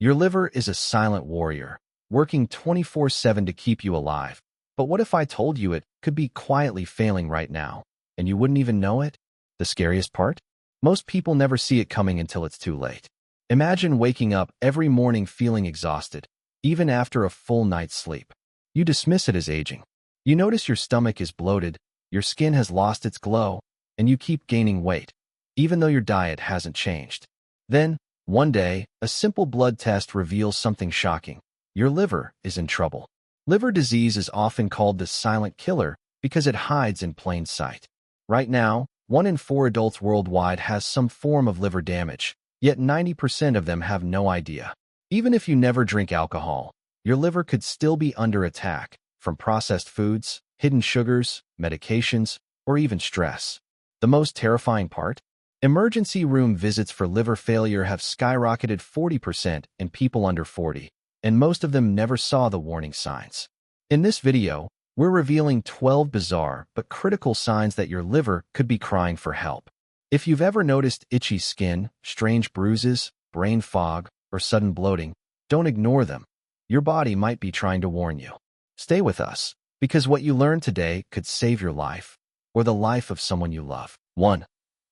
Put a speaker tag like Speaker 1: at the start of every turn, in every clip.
Speaker 1: Your liver is a silent warrior, working 24/7 to keep you alive. But what if I told you it could be quietly failing right now, and you wouldn't even know it? The scariest part? Most people never see it coming until it's too late. Imagine waking up every morning feeling exhausted, even after a full night's sleep. You dismiss it as aging. You notice your stomach is bloated, your skin has lost its glow, and you keep gaining weight, even though your diet hasn't changed. Then, one day, a simple blood test reveals something shocking. Your liver is in trouble. Liver disease is often called the silent killer because it hides in plain sight. Right now, 1 in 4 adults worldwide has some form of liver damage, yet 90% of them have no idea. Even if you never drink alcohol, your liver could still be under attack from processed foods, hidden sugars, medications, or even stress. The most terrifying part? Emergency room visits for liver failure have skyrocketed 40% in people under 40, and most of them never saw the warning signs. In this video, we're revealing 12 bizarre but critical signs that your liver could be crying for help. If you've ever noticed itchy skin, strange bruises, brain fog, or sudden bloating, don't ignore them. Your body might be trying to warn you. Stay with us, because what you learn today could save your life, or the life of someone you love. 1.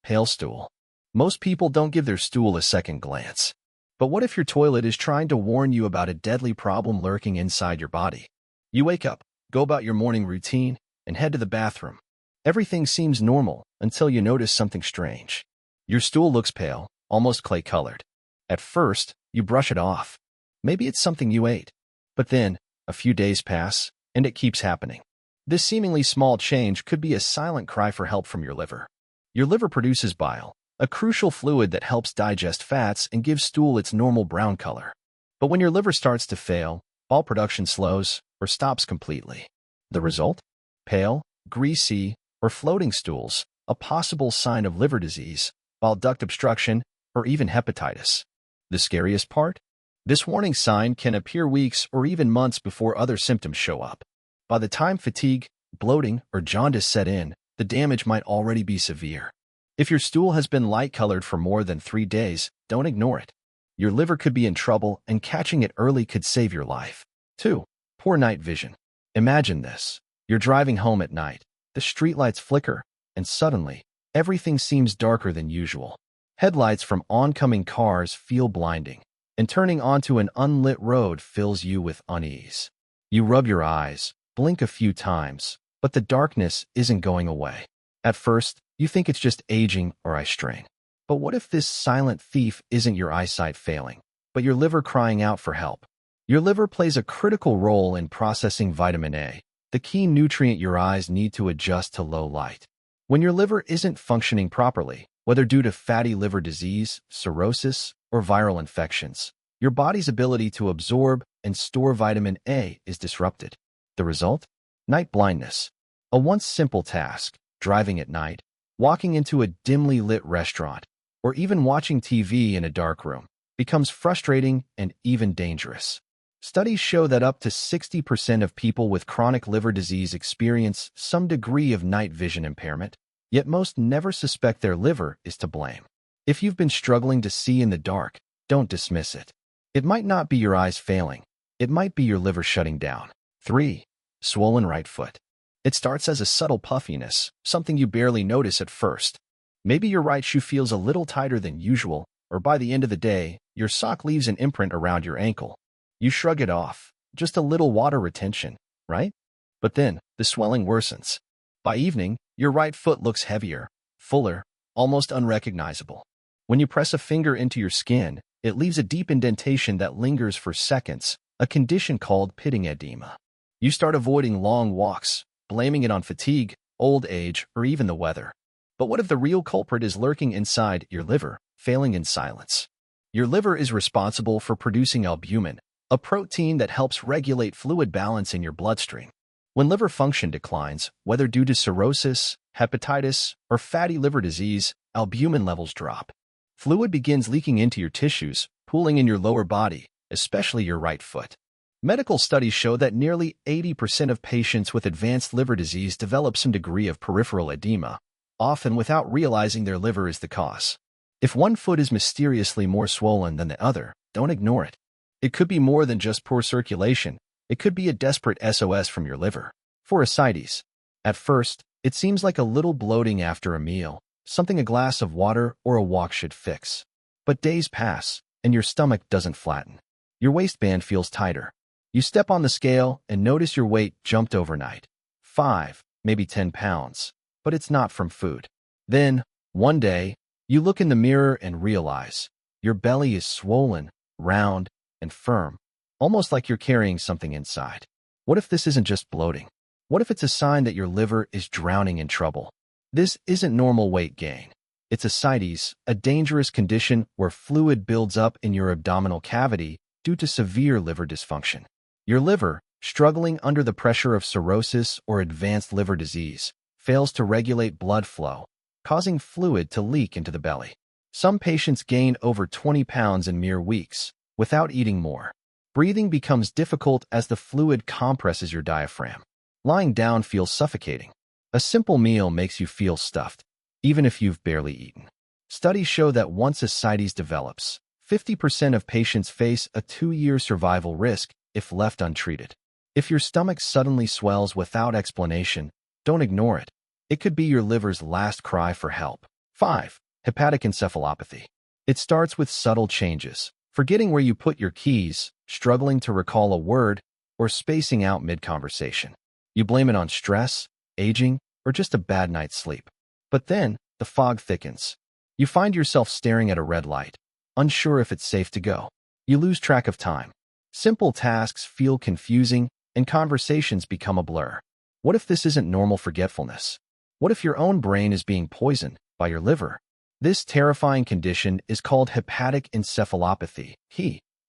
Speaker 1: Pale stool. Most people don't give their stool a second glance. But what if your toilet is trying to warn you about a deadly problem lurking inside your body? You wake up, go about your morning routine, and head to the bathroom. Everything seems normal until you notice something strange. Your stool looks pale, almost clay-colored. At first, you brush it off. Maybe it's something you ate. But then, a few days pass, and it keeps happening. This seemingly small change could be a silent cry for help from your liver. Your liver produces bile, a crucial fluid that helps digest fats and gives stool its normal brown color. But when your liver starts to fail, bile production slows or stops completely. The result? Pale, greasy, or floating stools, a possible sign of liver disease, bile duct obstruction, or even hepatitis. The scariest part? This warning sign can appear weeks or even months before other symptoms show up. By the time fatigue, bloating, or jaundice set in, the damage might already be severe. If your stool has been light-colored for more than 3 days, don't ignore it. Your liver could be in trouble, and catching it early could save your life. 2. Poor night vision. Imagine this. You're driving home at night. The streetlights flicker, and suddenly, everything seems darker than usual. Headlights from oncoming cars feel blinding, and turning onto an unlit road fills you with unease. You rub your eyes, blink a few times, but the darkness isn't going away. At first, you think it's just aging or eye strain. But what if this silent thief isn't your eyesight failing, but your liver crying out for help? Your liver plays a critical role in processing vitamin A, the key nutrient your eyes need to adjust to low light. When your liver isn't functioning properly, whether due to fatty liver disease, cirrhosis, or viral infections, your body's ability to absorb and store vitamin A is disrupted. The result? Night blindness. A once simple task, driving at night, walking into a dimly lit restaurant, or even watching TV in a dark room, becomes frustrating and even dangerous. Studies show that up to 60% of people with chronic liver disease experience some degree of night vision impairment, yet most never suspect their liver is to blame. If you've been struggling to see in the dark, don't dismiss it. It might not be your eyes failing. It might be your liver shutting down. 3. Swollen right foot. It starts as a subtle puffiness, something you barely notice at first. Maybe your right shoe feels a little tighter than usual, or by the end of the day, your sock leaves an imprint around your ankle. You shrug it off. Just a little water retention, right? But then, the swelling worsens. By evening, your right foot looks heavier, fuller, almost unrecognizable. When you press a finger into your skin, it leaves a deep indentation that lingers for seconds, a condition called pitting edema. You start avoiding long walks, blaming it on fatigue, old age, or even the weather. But what if the real culprit is lurking inside your liver, failing in silence? Your liver is responsible for producing albumin, a protein that helps regulate fluid balance in your bloodstream. When liver function declines, whether due to cirrhosis, hepatitis, or fatty liver disease, albumin levels drop. Fluid begins leaking into your tissues, pooling in your lower body, especially your right foot. Medical studies show that nearly 80% of patients with advanced liver disease develop some degree of peripheral edema, often without realizing their liver is the cause. If one foot is mysteriously more swollen than the other, don't ignore it. It could be more than just poor circulation. It could be a desperate SOS from your liver. For ascites, at first, it seems like a little bloating after a meal, something a glass of water or a walk should fix. But days pass, and your stomach doesn't flatten. Your waistband feels tighter. You step on the scale and notice your weight jumped overnight. 5, maybe 10 pounds. But it's not from food. Then, one day, you look in the mirror and realize your belly is swollen, round, and firm, almost like you're carrying something inside. What if this isn't just bloating? What if it's a sign that your liver is drowning in trouble? This isn't normal weight gain. It's ascites, a dangerous condition where fluid builds up in your abdominal cavity due to severe liver dysfunction. Your liver, struggling under the pressure of cirrhosis or advanced liver disease, fails to regulate blood flow, causing fluid to leak into the belly. Some patients gain over 20 pounds in mere weeks, without eating more. Breathing becomes difficult as the fluid compresses your diaphragm. Lying down feels suffocating. A simple meal makes you feel stuffed, even if you've barely eaten. Studies show that once ascites develops, 50% of patients face a 2-year survival risk if left untreated. If your stomach suddenly swells without explanation, don't ignore it. It could be your liver's last cry for help. 5. Hepatic encephalopathy. It starts with subtle changes. Forgetting where you put your keys, struggling to recall a word, or spacing out mid-conversation. You blame it on stress, aging, or just a bad night's sleep. But then, the fog thickens. You find yourself staring at a red light, unsure if it's safe to go. You lose track of time. Simple tasks feel confusing, and conversations become a blur. What if this isn't normal forgetfulness? What if your own brain is being poisoned by your liver? This terrifying condition is called hepatic encephalopathy,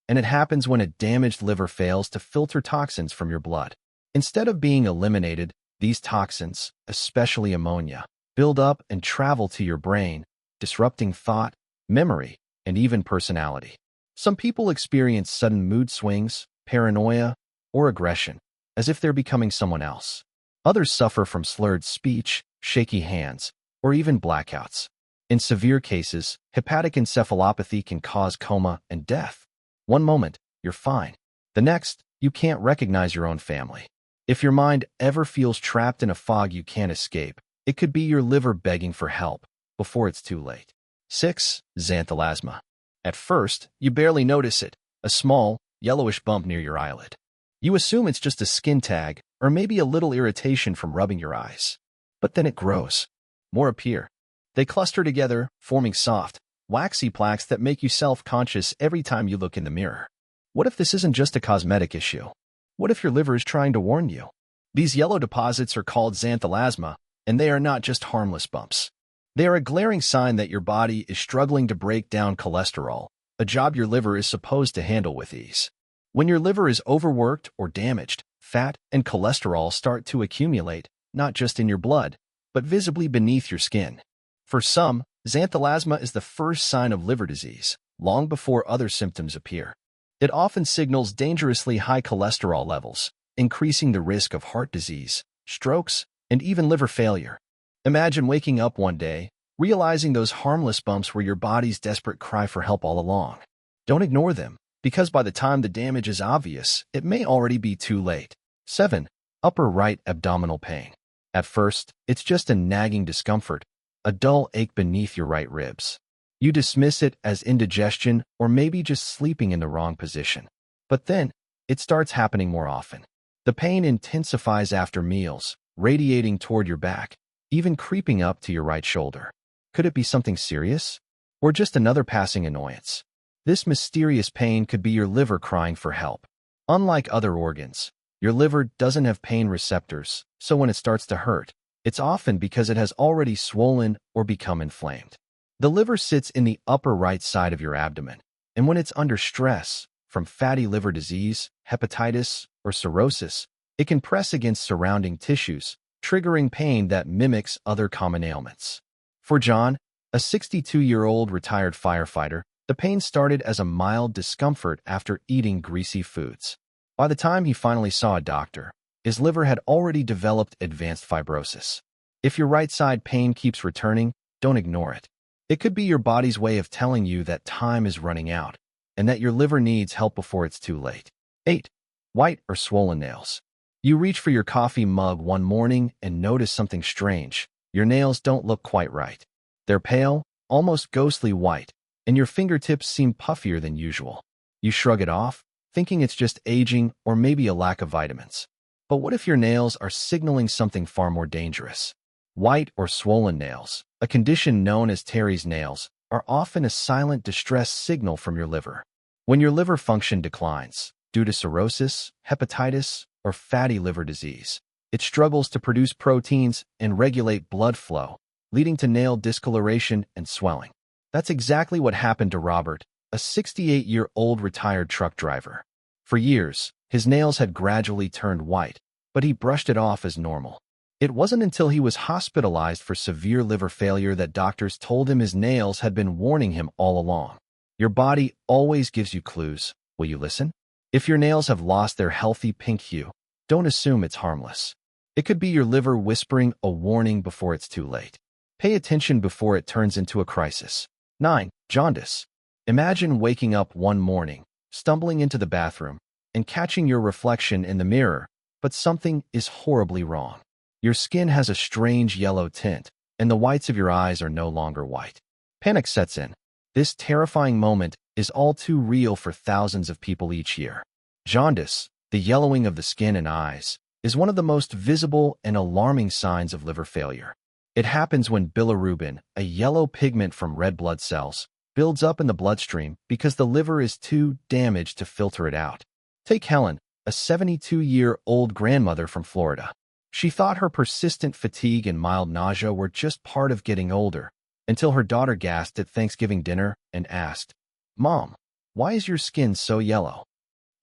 Speaker 1: and it happens when a damaged liver fails to filter toxins from your blood. Instead of being eliminated, these toxins, especially ammonia, build up and travel to your brain, disrupting thought, memory, and even personality. Some people experience sudden mood swings, paranoia, or aggression, as if they're becoming someone else. Others suffer from slurred speech, shaky hands, or even blackouts. In severe cases, hepatic encephalopathy can cause coma and death. One moment, you're fine. The next, you can't recognize your own family. If your mind ever feels trapped in a fog you can't escape, it could be your liver begging for help before it's too late. 6. Xanthelasma. At first, you barely notice it, a small, yellowish bump near your eyelid. You assume it's just a skin tag or maybe a little irritation from rubbing your eyes. But then it grows. More appear. They cluster together, forming soft, waxy plaques that make you self-conscious every time you look in the mirror. What if this isn't just a cosmetic issue? What if your liver is trying to warn you? These yellow deposits are called xanthelasma, and they are not just harmless bumps. They are a glaring sign that your body is struggling to break down cholesterol, a job your liver is supposed to handle with ease. When your liver is overworked or damaged, fat and cholesterol start to accumulate, not just in your blood, but visibly beneath your skin. For some, xanthelasma is the first sign of liver disease, long before other symptoms appear. It often signals dangerously high cholesterol levels, increasing the risk of heart disease, strokes, and even liver failure. Imagine waking up one day, realizing those harmless bumps were your body's desperate cry for help all along. Don't ignore them, because by the time the damage is obvious, it may already be too late. 7. Upper right abdominal pain. At first, it's just a nagging discomfort, a dull ache beneath your right ribs. You dismiss it as indigestion or maybe just sleeping in the wrong position. But then, it starts happening more often. The pain intensifies after meals, radiating toward your back, even creeping up to your right shoulder. Could it be something serious? Or just another passing annoyance? This mysterious pain could be your liver crying for help. Unlike other organs, your liver doesn't have pain receptors, so when it starts to hurt, it's often because it has already swollen or become inflamed. The liver sits in the upper right side of your abdomen, and when it's under stress, from fatty liver disease, hepatitis, or cirrhosis, it can press against surrounding tissues, triggering pain that mimics other common ailments. For John, a 62-year-old retired firefighter, the pain started as a mild discomfort after eating greasy foods. By the time he finally saw a doctor, his liver had already developed advanced fibrosis. If your right side pain keeps returning, don't ignore it. It could be your body's way of telling you that time is running out. and that your liver needs help before it's too late. 8. White or swollen nails. You reach for your coffee mug one morning and notice something strange. Your nails don't look quite right. They're pale, almost ghostly white, and your fingertips seem puffier than usual. You shrug it off, thinking it's just aging or maybe a lack of vitamins. But what if your nails are signaling something far more dangerous? White or swollen nails, a condition known as Terry's nails, are often a silent distress signal from your liver. When your liver function declines, due to cirrhosis, hepatitis, or fatty liver disease, it struggles to produce proteins and regulate blood flow, leading to nail discoloration and swelling. That's exactly what happened to Robert, a 68-year-old retired truck driver. For years, his nails had gradually turned white, but he brushed it off as normal. It wasn't until he was hospitalized for severe liver failure that doctors told him his nails had been warning him all along. Your body always gives you clues. Will you listen? If your nails have lost their healthy pink hue, don't assume it's harmless. It could be your liver whispering a warning before it's too late. Pay attention before it turns into a crisis. 9. Jaundice. Imagine waking up one morning, stumbling into the bathroom, and catching your reflection in the mirror, but something is horribly wrong. Your skin has a strange yellow tint, and the whites of your eyes are no longer white. Panic sets in. This terrifying moment is all too real for thousands of people each year. Jaundice, the yellowing of the skin and eyes, is one of the most visible and alarming signs of liver failure. It happens when bilirubin, a yellow pigment from red blood cells, builds up in the bloodstream because the liver is too damaged to filter it out. Take Helen, a 72-year-old grandmother from Florida. She thought her persistent fatigue and mild nausea were just part of getting older, until her daughter gasped at Thanksgiving dinner and asked, "Mom, why is your skin so yellow?"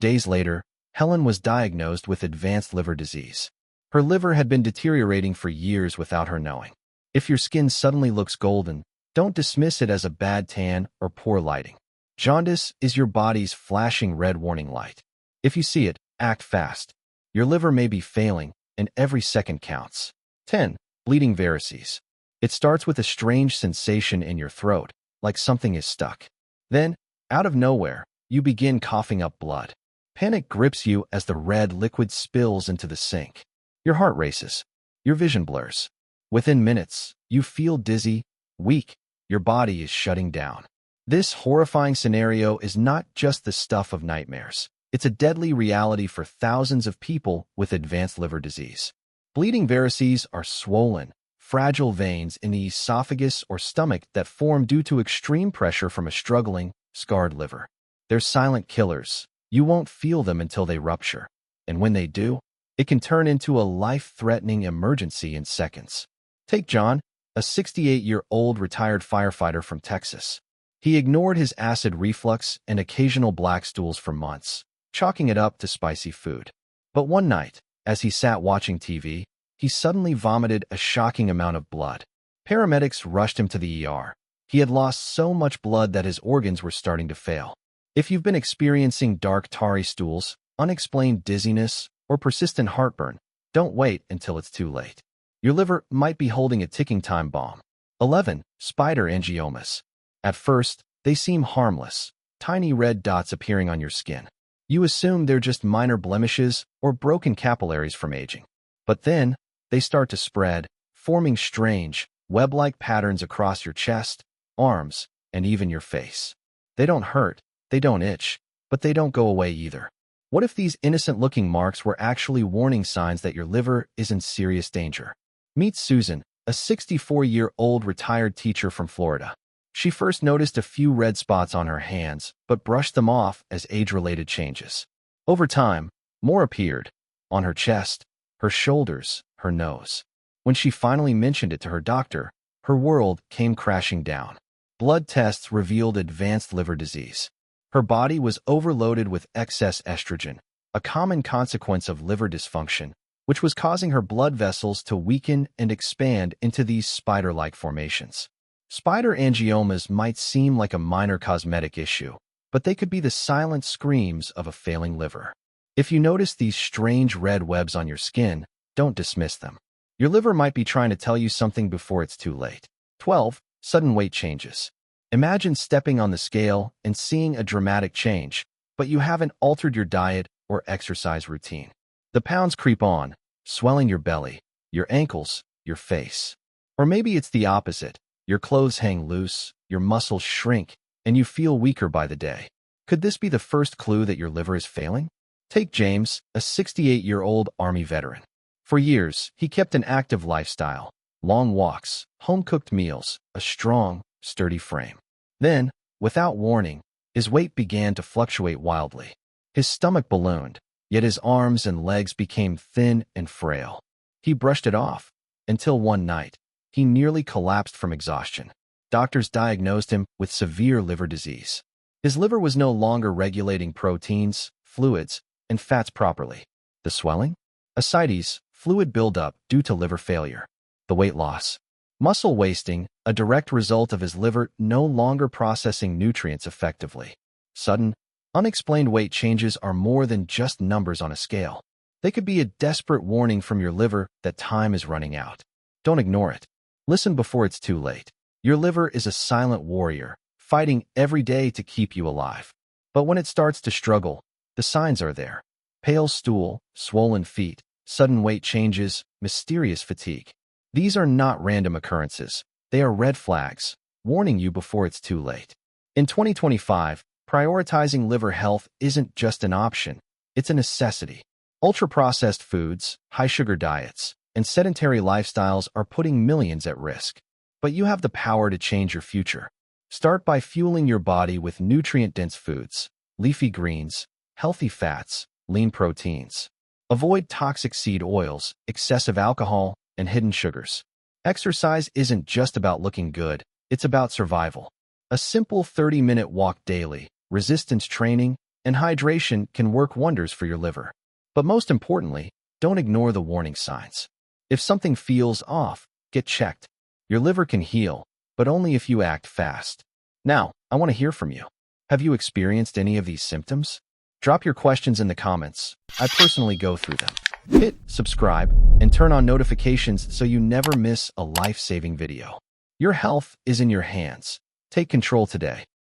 Speaker 1: Days later, Helen was diagnosed with advanced liver disease. Her liver had been deteriorating for years without her knowing. If your skin suddenly looks golden, don't dismiss it as a bad tan or poor lighting. Jaundice is your body's flashing red warning light. If you see it, act fast. Your liver may be failing, and every second counts. 10. Bleeding varices. It starts with a strange sensation in your throat, like something is stuck. Then, out of nowhere, you begin coughing up blood. Panic grips you as the red liquid spills into the sink. Your heart races. Your vision blurs. Within minutes, you feel dizzy, weak. Your body is shutting down. This horrifying scenario is not just the stuff of nightmares. It's a deadly reality for thousands of people with advanced liver disease. Bleeding varices are swollen, fragile veins in the esophagus or stomach that form due to extreme pressure from a struggling, scarred liver. They're silent killers. You won't feel them until they rupture. And when they do, it can turn into a life-threatening emergency in seconds. Take John, a 68-year-old retired firefighter from Texas. He ignored his acid reflux and occasional black stools for months, chalking it up to spicy food. But one night, as he sat watching TV, he suddenly vomited a shocking amount of blood. Paramedics rushed him to the ER. He had lost so much blood that his organs were starting to fail. If you've been experiencing dark tarry stools, unexplained dizziness, or persistent heartburn, don't wait until it's too late. Your liver might be holding a ticking time bomb. 11. Spider angiomas. At first, they seem harmless, tiny red dots appearing on your skin. You assume they're just minor blemishes or broken capillaries from aging. But then, they start to spread, forming strange, web-like patterns across your chest, arms, and even your face. They don't hurt, they don't itch, but they don't go away either. What if these innocent-looking marks were actually warning signs that your liver is in serious danger? Meet Susan, a 64-year-old retired teacher from Florida. She first noticed a few red spots on her hands, but brushed them off as age-related changes. Over time, more appeared, on her chest, her shoulders, her nose. When she finally mentioned it to her doctor, her world came crashing down. Blood tests revealed advanced liver disease. Her body was overloaded with excess estrogen, a common consequence of liver dysfunction, which was causing her blood vessels to weaken and expand into these spider-like formations. Spider angiomas might seem like a minor cosmetic issue, but they could be the silent screams of a failing liver. If you notice these strange red webs on your skin, don't dismiss them. Your liver might be trying to tell you something before it's too late. 12. Sudden weight changes. Imagine stepping on the scale and seeing a dramatic change, but you haven't altered your diet or exercise routine. The pounds creep on, swelling your belly, your ankles, your face. Or maybe it's the opposite. Your clothes hang loose, your muscles shrink, and you feel weaker by the day. Could this be the first clue that your liver is failing? Take James, a 68-year-old Army veteran. For years, he kept an active lifestyle, long walks, home-cooked meals, a strong, sturdy frame. Then, without warning, his weight began to fluctuate wildly. His stomach ballooned, yet his arms and legs became thin and frail. He brushed it off, until one night, he nearly collapsed from exhaustion. Doctors diagnosed him with severe liver disease. His liver was no longer regulating proteins, fluids, and fats properly. The swelling? Ascites, fluid buildup due to liver failure. The weight loss? Muscle wasting, a direct result of his liver no longer processing nutrients effectively. Sudden, unexplained weight changes are more than just numbers on a scale. They could be a desperate warning from your liver that time is running out. Don't ignore it. Listen before it's too late. Your liver is a silent warrior, fighting every day to keep you alive. But when it starts to struggle, the signs are there. Pale stool, swollen feet, sudden weight changes, mysterious fatigue. These are not random occurrences. They are red flags, warning you before it's too late. In 2025, prioritizing liver health isn't just an option, it's a necessity. Ultra-processed foods, high-sugar diets, and sedentary lifestyles are putting millions at risk. But you have the power to change your future. Start by fueling your body with nutrient-dense foods, leafy greens, healthy fats, lean proteins. Avoid toxic seed oils, excessive alcohol, and hidden sugars. Exercise isn't just about looking good, it's about survival. A simple 30-minute walk daily, resistance training, and hydration can work wonders for your liver. But most importantly, don't ignore the warning signs. If something feels off, get checked. Your liver can heal, but only if you act fast. Now, I want to hear from you. Have you experienced any of these symptoms? Drop your questions in the comments. I personally go through them. Hit subscribe and turn on notifications so you never miss a life-saving video. Your health is in your hands. Take control today.